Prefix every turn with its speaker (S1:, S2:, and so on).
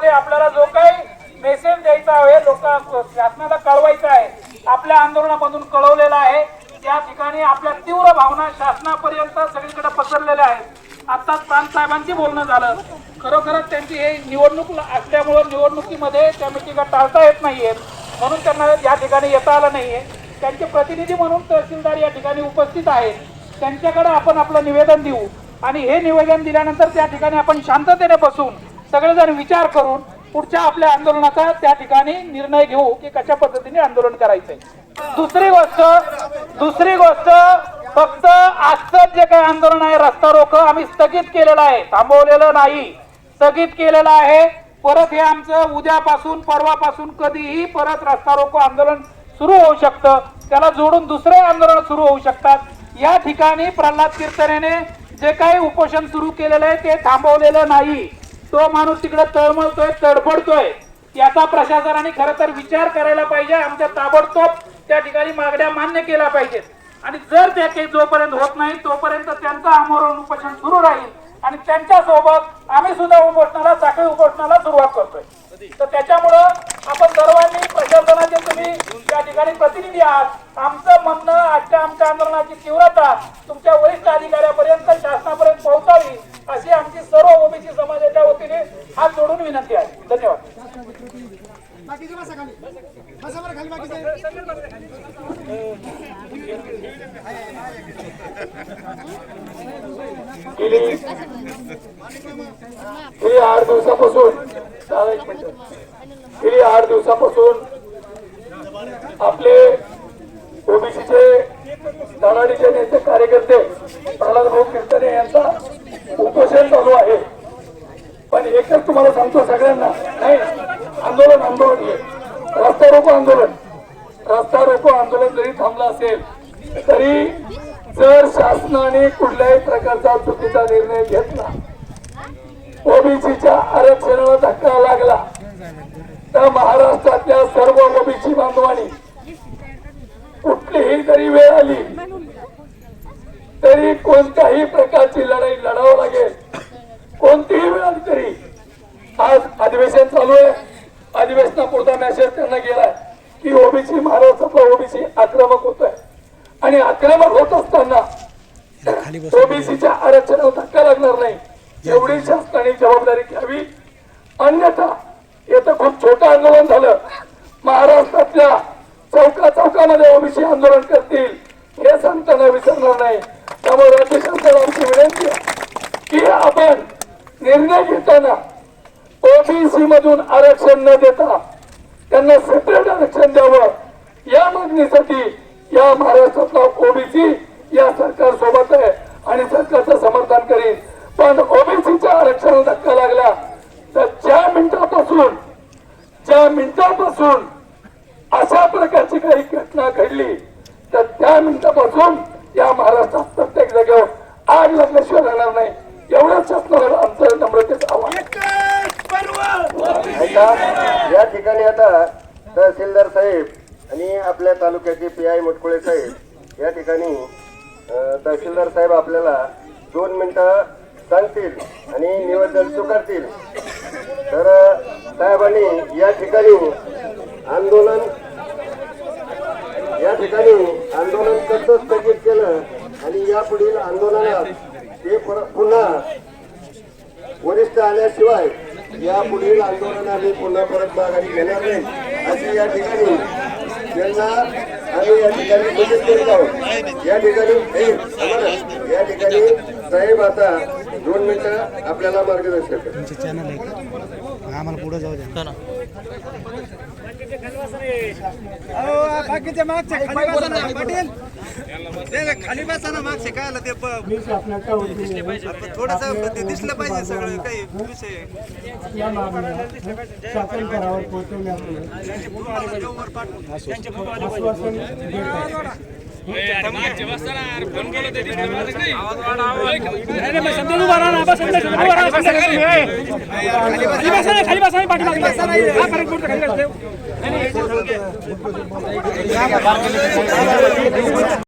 S1: माध्यमामध्ये आपल्याला जो काही मेसेज द्यायचा आहे, शासनाला कळवायचा आहे, आपल्या आंदोलनामधून कळवलेला आहे। त्या ठिकाणी आपल्या तीव्र भावना शासनापर्यंत सगळीकडे पसरलेल्या आहेत। आताच प्रांत साहेबांची बोलणं झालं, खरोखरच त्यांची हे निवडणूक असल्यामुळे निवडणुकीमध्ये त्या मिटिंगा टाळता येत नाहीयेत, म्हणून त्यांना या ठिकाणी येता आलं नाहीये। त्यांचे प्रतिनिधी म्हणून तहसीलदार या ठिकाणी उपस्थित आहेत, त्यांच्याकडे आपण आपलं निवेदन देऊ आणि हे निवेदन दिल्यानंतर त्या ठिकाणी आपण शांततेने बसून सगळेजण विचार करून पुढच्या आपल्या आंदोलनाचा त्या ठिकाणी निर्णय घेऊ की कशा पद्धतीने आंदोलन करायचंय। दुसरी गोष्ट फक्त आजचं जे काही आंदोलन आहे, रस्ता रोको आम्ही स्थगित केलेलं आहे, थांबवलेलं नाही, स्थगित केलेलं आहे। परत हे आमचं उद्यापासून परवापासून कधीही परत रस्ता रोको आंदोलन सुरू होऊ शकतं, त्याला जोडून दुसरे आंदोलन सुरू होऊ शकतात। या ठिकाणी प्रल्हाद कीर्तनेने जे काही उपोषण सुरू केलेलं आहे ते थांबवलेलं नाही। तो माणूस तिकडे तळमळतोय, तडफडतोय, याचा प्रशासनाने खरं तर विचार करायला पाहिजे। आमच्या ताबडतोब त्या ठिकाणी मागण्या मान्य केल्या पाहिजेत आणि जर त्या काही जोपर्यंत होत नाही तोपर्यंत त्यांचं आमरण उपोषण सुरू राहील आणि त्यांच्या सोबत आम्ही सुद्धा उपोषणाला, साखळी उपोषणाला सुरुवात करतोय। तर त्याच्यामुळं आपण सर्वांनी, प्रशासनाचे तुम्ही त्या ठिकाणी प्रतिनिधी आहात, आमचं म्हणणं आमच्या आंदोलनाची तीव्रता तुमच्या वरिष्ठ अधिकाऱ्यापर्यंत, शासनापर्यंत पोहोचावी अशी आमची सर्व ओबीसी समाजाच्या वतीने हात जोडून विनंती आहे। धन्यवाद।
S2: गेली 8 दिवसापासून आपले ओबीसीचे धडाडीचे नेते कार्यकर्ते प्रल्हाद भाऊ कीर्तने यांचा उपोषण चालू आहे। पण एकच तुम्हाला सांगतो सगळ्यांना, नाही आंदोलन रस्ता रोको आंदोलन जरी थांबलं असेल तरी जर शासनाने कुठल्याही प्रकारचा चुकीचा निर्णय घेतला, ओबीसीच्या आरक्षणाला धक्का लागला, तर महाराष्ट्रातल्या सर्व ओबीसी बांधवांनी कुठलीही जरी वेळ आली तरी कोणत्याही प्रकारची लढाई लढावं लागेल। कोणतीही वेळ आली तरी, आज अधिवेशन चालू आहे, अधिवेशनापुरता मेसेज त्यांना गेलाय की ओबीसी महाराष्ट्रातला ओबीसी आक्रमक होतोय आणि आक्रमक होत असताना ओबीसीच्या आरक्षणाला धक्का लागणार नाही एवढी शासनाने जबाबदारी घ्यावी। अन्यथा येतं खूप छोटं आंदोलन झालं, महाराष्ट्रातल्या चौकामध्ये ओबीसी आंदोलन करतील हे सांगताना विसरणार नाही। त्यामुळे राज्य शासनाला आमची विनंती आहे की आपण निर्णय घेताना ओबीसी मधून आरक्षण न देता त्यांना सेपरेट आरक्षण द्यावं, या मागणीसाठी या महाराष्ट्रातला ओबीसी या सरकार सोबत आहे आणि सरकारचं समर्थन करीन। पण ओबीसीच्या आरक्षणाला धक्का लागला तर ज्या मिनिटापासून अशा प्रकारची काही घटना घडली तर त्या मिनिटापासून या महाराष्ट्रात प्रत्येक जागेवर आग लागल्याशिवाय राहणार नाही, एवढंच शासनाला आमचं नम्रतेचं आव्हान।
S3: या ठिकाणी आता तहसीलदार साहेब आणि आपल्या तालुक्याचे पीआय मुटकुळे साहेब या ठिकाणी तहसीलदार साहेब आपल्याला 2 मिनिटं सांगतील आणि निवेदन स्वीकारतील। तर साहेबांनी या ठिकाणी आंदोलन कसं स्थगित केलं आणि यापुढील आंदोलनात ते पुन्हा वरिष्ठ आल्याशिवाय यापुढील आंदोलन आम्ही पुन्हा परत माघारी घेणार नाही अशी या ठिकाणी त्यांना आम्ही या ठिकाणी सूचित करीत आहोत। या ठिकाणी साहेब आता 2 मिनिटं आपल्याला मार्गदर्शन करतात।
S4: आम्हाला पुढे जाऊ द्या।
S5: खाली बसा ना, मागचे काय आलं ते थोडस दिसलं पाहिजे सगळं काही विषय
S2: शासन स्तरावर पोहोचवण्यात